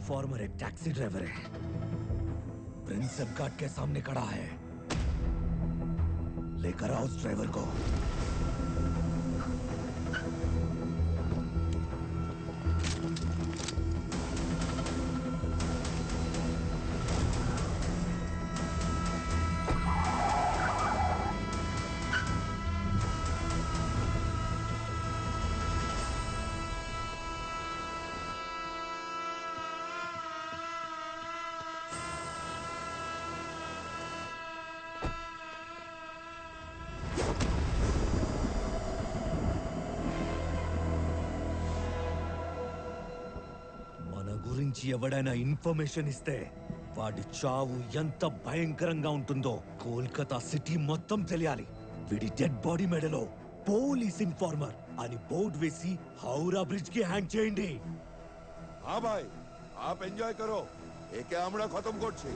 Informer एक taxi driver है, Prinsep घाट के सामने खड़ा है। लेकर आओ उस ड्राइवर को। గురించి ఎవడైనా ఇన్ఫర్మేషన్ ఇస్తే వాడి చావు ఎంత భయంకరంగా ఉంటుందో కోల్కతా సిటీ మొత్తం తెలియాలి। వీడి డెడ్ బాడీ మెడలో పోలీస్ ఇన్ఫార్మర్ అని బోర్డు వేసి హౌరా బ్రిడ్జ్ కి హ్యాంగ్ చేయండి। हाँ भाई, आप एंजॉय करो, एके আমরা খতম করছি।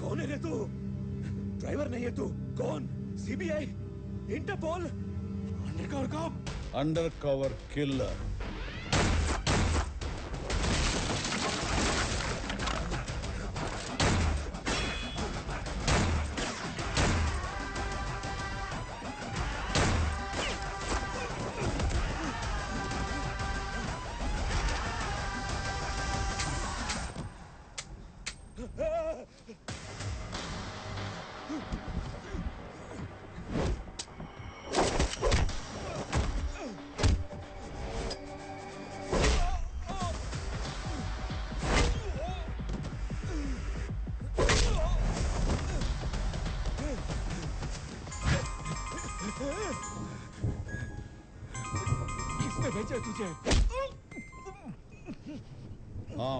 कौन है रे तू? ड्राइवर नहीं है तू? कौन? CBI? Interpol? Undercover cop? Undercover killer.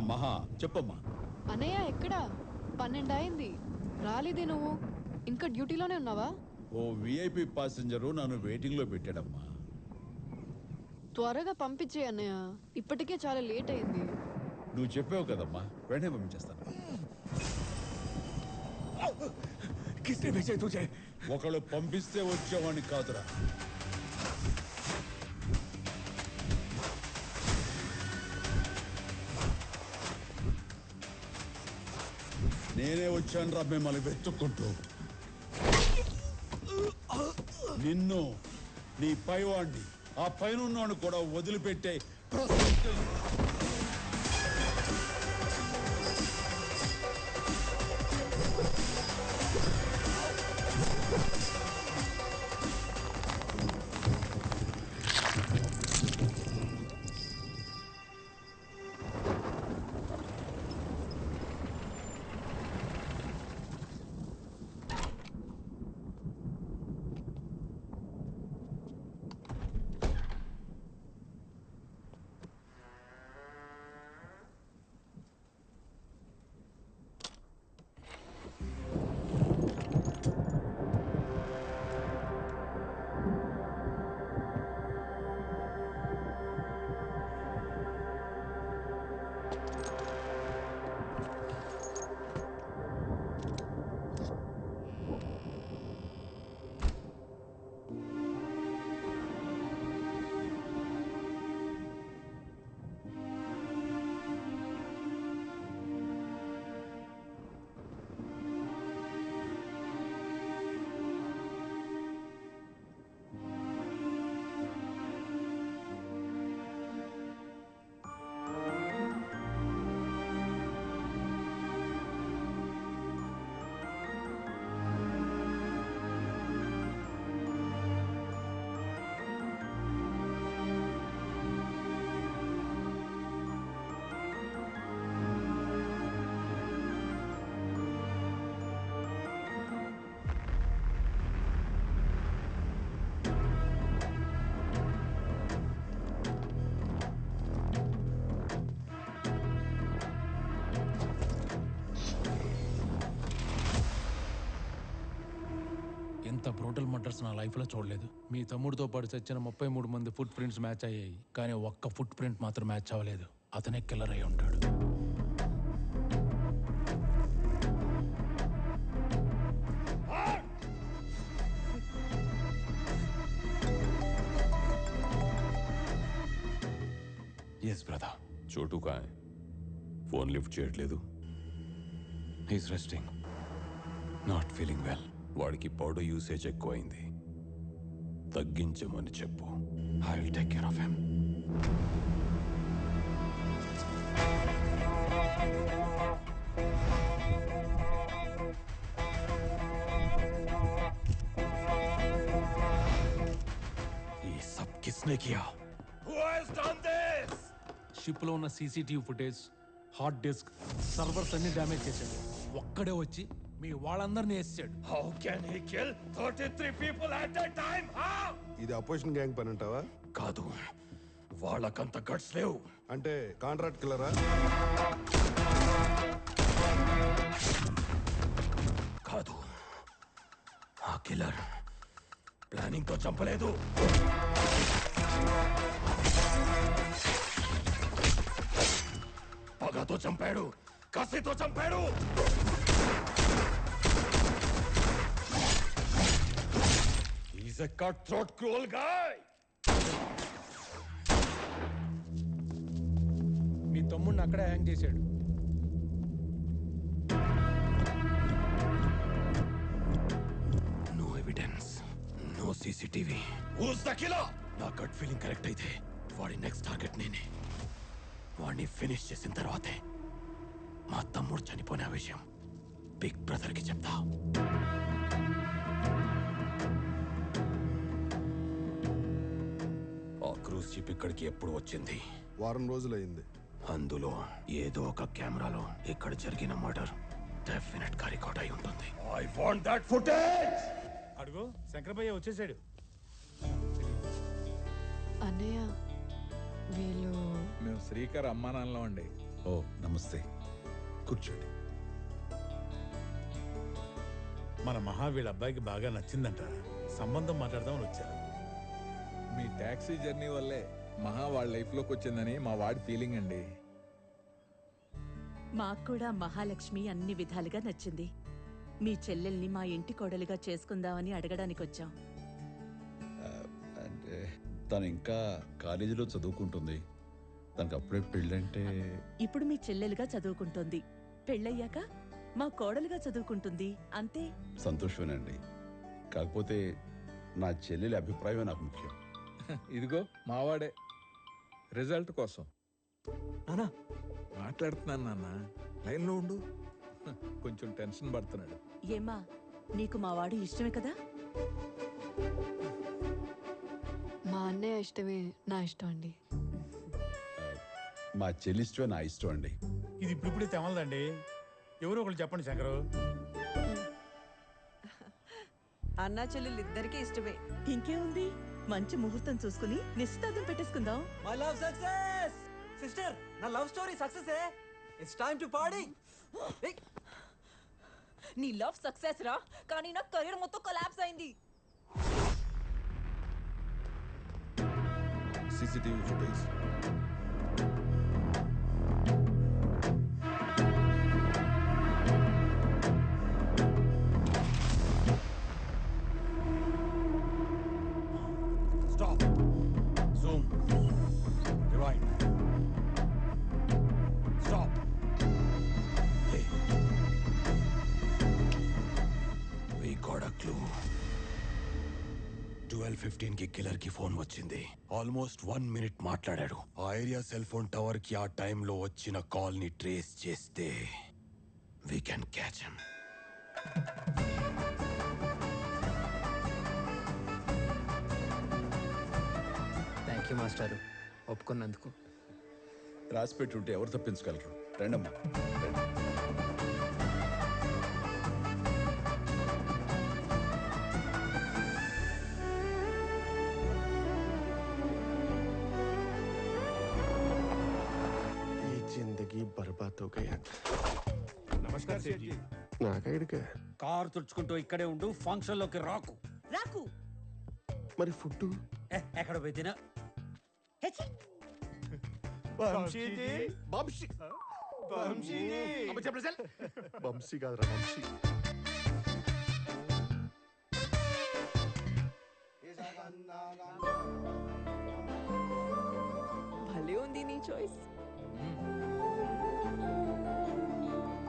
Maha చెప్పమ్మా. అన్నయ్య ఎక్కడా? 12 అయింది, రాలేదే నువ్వు. ఇంకా డ్యూటీలోనే ఉన్నావా? ఓ విఐపి ప్యాసింజరు నన్ను వెయిటింగ్ లో పెట్టాడమ్మా. త్వరగా పంపించే అన్నయ్య, ఇప్పటికే చాలా లేట్ అయింది. నువ్వు చెప్పావు కదమ్మా, వెంటనే పంపించేస్తాను. ఒకళ్ళు పంపిస్తే వచ్చేవాడిని కాదురా. నేనే వచ్చాను రా మిమ్మల్ని వెతుక్కుంటూ. నిన్ను, నీ పైవాణ్ణి, ఆ పైన కూడా వదిలిపెట్టే ప్రసక్తి. ఇంత బ్రూటల్ మర్డర్స్ నా లైఫ్లో చూడలేదు. మీ తమ్ముడితో పాటు చచ్చిన 33 మంది ఫుట్ ప్రింట్స్ మ్యాచ్ అయ్యాయి, కానీ ఒక్క ఫుట్ ప్రింట్ మాత్రం మ్యాచ్ అవ్వలేదు. అతనే కిల్లర్ అయి ఉంటాడు. Yes brother. చోటు కాయ్ ఫోన్ లిఫ్ట్ చేయట్లేదు. He's resting, not feeling well. వాడికి పౌడర్ యూసేజ్ ఎక్కువైంది, తగ్గించమని చెప్పు. I will take care of him. ये सब किसने किया? Who has done this? షిప్లో ఉన్న CCTV footage, hard disk, servers అన్ని డ్యామేజ్ చేశాడు. ఒక్కడే వచ్చి మీ వాళ్ళందరినీ వేసాడు. How can he kill 33 people at a time? Huh? ఇది అపోజిషన్ గ్యాంగ్ పని అంటావా? కాదు, వాళ్ళకంత గట్స్ లేవు. అంటే కాంట్రాక్ట్ కిల్లరా? కాదు, ఆ కిల్లర్ ప్లానింగ్ తో చంపలేదు. పగతో చంపాడు, కసితో చంపాడు. He's a cutthroat, cruel guy. మీ తమ్ముడిని అక్కడే హ్యాంగ్ చేశాడు. No evidence, no CCTV. Who's the killer? నా గట్ ఫీలింగ్ కరెక్ట్ అయితే వాడి నెక్స్ట్ టార్గెట్ నేనే. వాడిని ఫినిష్ చేసిన తర్వాతే మా తమ్ముడు చనిపోయిన విషయం బిగ్ బ్రదర్కి చెప్తా. ఆ క్రూజ్ షిప్ ఇక్కడికి ఎప్పుడు వచ్చింది? వారం రోజులైంది. అందులో ఏదో ఒక కెమెరాలో ఇక్కడ జరిగిన మర్డర్ డెఫినెట్ గా రికార్డ్ అయి ఉంటుంది. I want that footage. అడుగు, శంకరభయ్య వచ్చేసాడు. అన్నయ్య, వీళ్ళు మేము శ్రీకర్ అమ్మా నాన్నలో అండి. ఓ నమస్తే, కూర్చోండి. మన మహా వీళ్ళ అబ్బాయికి బాగా నచ్చిందంట. సంబంధం మాట్లాడదామని వచ్చారు. మీ టాక్సీ జర్నీ వల్లే మహా వాళ్ళ లైఫ్లోకి వచ్చిందని మా వాడి ఫీలింగ్ అండి. మాకు కూడా మహాలక్ష్మి అన్ని విధాలుగా నచ్చింది. మీ చెల్లెల్ని మా ఇంటి కోడలిగా చేసుకుందామని అడగడానికి వచ్చాం. అంటే తను ఇంకా కాలేజీలో చదువుకుంటుంది. తనకు అప్పుడే పెళ్ళంటే ఇప్పుడు మీ చెల్లెలుగా చదువుకుంటోంది, పెళ్ళయ్యాక మా కోడలుగా చదువుకుంటుంది, అంతే. సంతోషమేనండి. కాకపోతే నా చెల్లెలి అభిప్రాయమే నాకు ముఖ్యం. ఇదిగో మావాడే రిజల్ట్ కోసం మాట్లాడుతున్నాను నాన్న, లైన్లో ఉండు. కొంచెం టెన్షన్ పడుతున్నాడు. ఏమ్మా, నీకు మా వాడు ఇష్టమే కదా? మా అన్నయ్య ఇష్టమే నా ఇష్టం అండి. మా చెల్లి ఇష్టమే నా ఇష్టం అండి. ఇది ఇప్పుడిప్పుడే తెమలదండి. ఎవరో ఒకళ్ళు చెప్పండి శంకరు. అన్నా చెల్లెలు ఇద్దరికీ ఇష్టమే. ఇంకేముంది, మంచి ముహూర్తం చూసుకుని నిశ్చితార్థం పెట్టేసుకుందాం. మై లవ్ సక్సెస్ సిస్టర్, నా love story success. It's time to party. నీ లవ్ సక్సెస్ రా, కానీ నా కెరీర్ మొత్తం కొలాప్స్ అయింది. CCTV footage Stop. Zoom. Rewind. Stop. Hey. We got a clue. 12:15 కి కిల్లర్ కి ఫోన్ వచ్చింది. ఆల్మోస్ట్ 1 మినిట్ మాట్లాడాడు. ఆ ఏరియా సెల్ ఫోన్ టవర్ కి ఆ టైంలో వచ్చిన కాల్ ని ట్రేస్ చేస్తే we can catch him. Thank you master, ఒప్పుకున్నందుకు. రాసి పెట్టుంటే ఎవరు తప్పించగలరు? రండమ్మా, రండి. जिंदगी बर्बाद हो गया. నమస్కారం సేఠ్జీ. నాకైడికే కార్ తుడుచుకుంటూ ఇక్కడే ఉండు, ఫంక్షన్ లోకి రాకు. రాకు. మరి ఫుడ్ ఎక్కడ పోయినా వంశీ కాదురా వంశీ. భలే ఉంది నీ choice.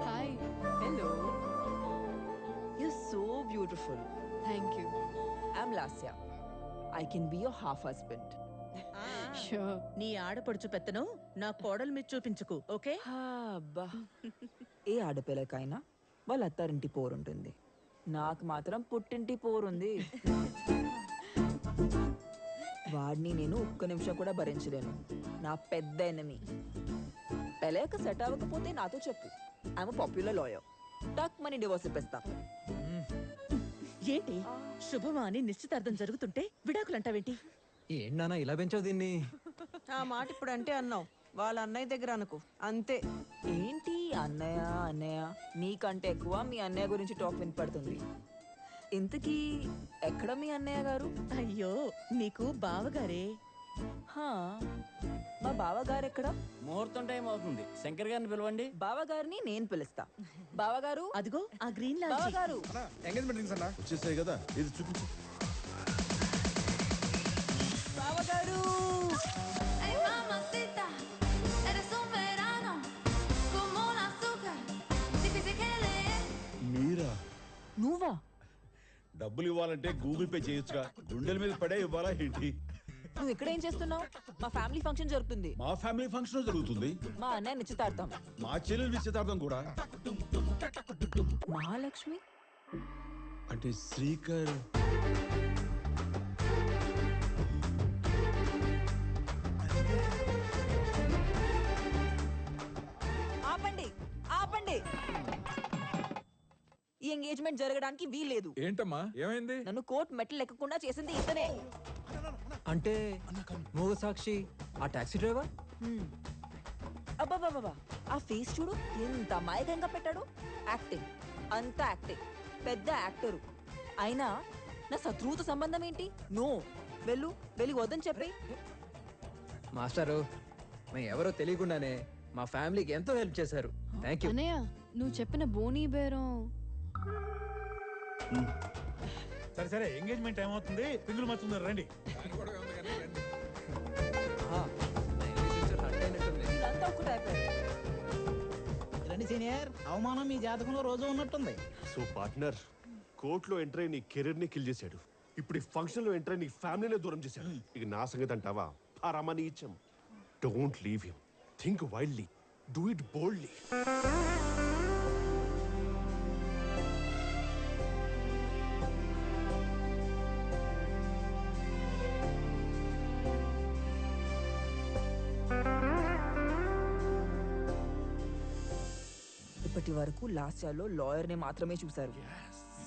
Hi. Hello, you so beautiful. Thank you. I'm Lasya. I can be your half husband. Sure. నీ ఆడపడుచు పెత్తను నా కోడలు మీద చూపించుకు, ఓకే? అబ్బా, ఏ ఆడపిల్లకైనా వాళ్ళ అత్తారింటి పోరుంటుంది. నాకు మాత్రం పుట్టింటి పోరుంది. వాడిని నేను ఒక్క నిమిషం కూడా భరించలేను. నా పెద్ద ఎనిమి. పెళ్ళాక సెట్ అవ్వకపోతే నాతో చెప్పు. I'm popular lawyer. టక్ మనీ డివోర్స్ ఇప్పిస్తా. ఏంటి శుభమా అని నిశ్చితార్థం జరుగుతుంటే విడాకులంటావేంటి? ఏంటన్నా ఇలా పెంచావు దీన్ని? ఆ మాట ఇప్పుడు అంటే అన్నావు, వాళ్ళ అన్నయ్య దగ్గర అనుకో, అంతే. ఏంటి అన్నయ్య అన్నయ్య, నీకంటే ఎక్కువ మీ అన్నయ్య గురించి టాక్ వినపడుతుంది. ఇంతకీ ఎక్కడ మీ అన్నయ్య గారు? అయ్యో, నీకు బావగారే. హా, మా బావగారు ఎక్కడ? ముహూర్తం టైం అవుతుంది, శంకర్ గారిని పిలవండి. బావగారిని నేను పిలుస్తా. బావగారు, అదిగో ఆ గ్రీన్ లాంచ్. బావగారు. వచ్చేసాయి కదా, ఇది చూపించు. బావగారు, మీరా? నువ్వా? డబ్బులు ఇవ్వాలంటే గూగుల్ పే చేయొచ్చుగా, గుండెల మీద పడే ఇవ్వాలా ఏంటి? నువ్వు ఇక్కడ ఏం చేస్తున్నావు? మా ఫ్యామిలీ ఫంక్షన్ జరుగుతుంది. మా ఫ్యామిలీ ఫంక్షన్ జరుగుతుంది. మా అన్నయ్య నిశ్చితార్థం. మా చెల్లెలు నిశ్చితార్థం కూడా. మహాలక్ష్మి అంటే శ్రీకర్. ఆపండి, ఆపండి. ఈ ఎంగేజ్మెంట్ జరగడానికి వీల్లేదు. ఏంటమ్మా, ఏమైంది? నన్ను కోర్టు మెట్లు ఎక్కకుండా చేసింది ఇతనే. అంటే మూగ సాక్షి ఆ టాక్సీ డ్రైవర్ అబ్బాబాబా ఆ ఫేస్ చూడు ఎంత అమాయకంగా పెట్టాడు. యాక్టింగ్ అంతా యాక్టింగ్, పెద్ద యాక్టరు. అయినా నా శత్రువుతో సంబంధం ఏంటి? నో, వెళ్ళి వద్దని చెప్పి. మాస్టారు మేము ఎవరో తెలియకుండానే మా ఫ్యామిలీకి ఎంతో హెల్ప్ చేశారు. Thank you. అన్నయ్య నువ్వు చెప్పిన బోనీ బేరం సరే సరే ఎంగేజ్మెంట్ ఏమవుతుంది, పింగులు మర్చుందరు రండి. వీళ్ళంతా ఒకటి అయిపోయారు. రండి సీనియర్, అవమానం మీ జాతకంలో రోజు ఉన్నట్టుంది. సో పార్ట్నర్, కోర్టులో ఎంటర్ అయి నీ కెరీర్ ని కిల్ చేశాడు. ఇప్పుడు ఈ ఫంక్షన్ లో ఎంటర్ అయి నీ ఫ్యామిలీనే దూరం చేశాడు. ఇక నా సంగతి అంటావా? పరమని ఇచ్చం. Don't leave him. Think wildly, do it boldly. ఇప్పటి వరకు లాస్ట్ ఇయర్ లో లాయర్ ని మాత్రమే చూశారు.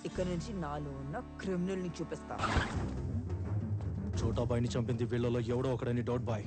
ఇక్కడ నుంచి నాలో ఉన్న క్రిమినల్ ని చూపిస్తా. చోటా బాయ్ని చంపింది వీళ్ళలో ఎవడో ఒకడని డౌట్ బాయ్.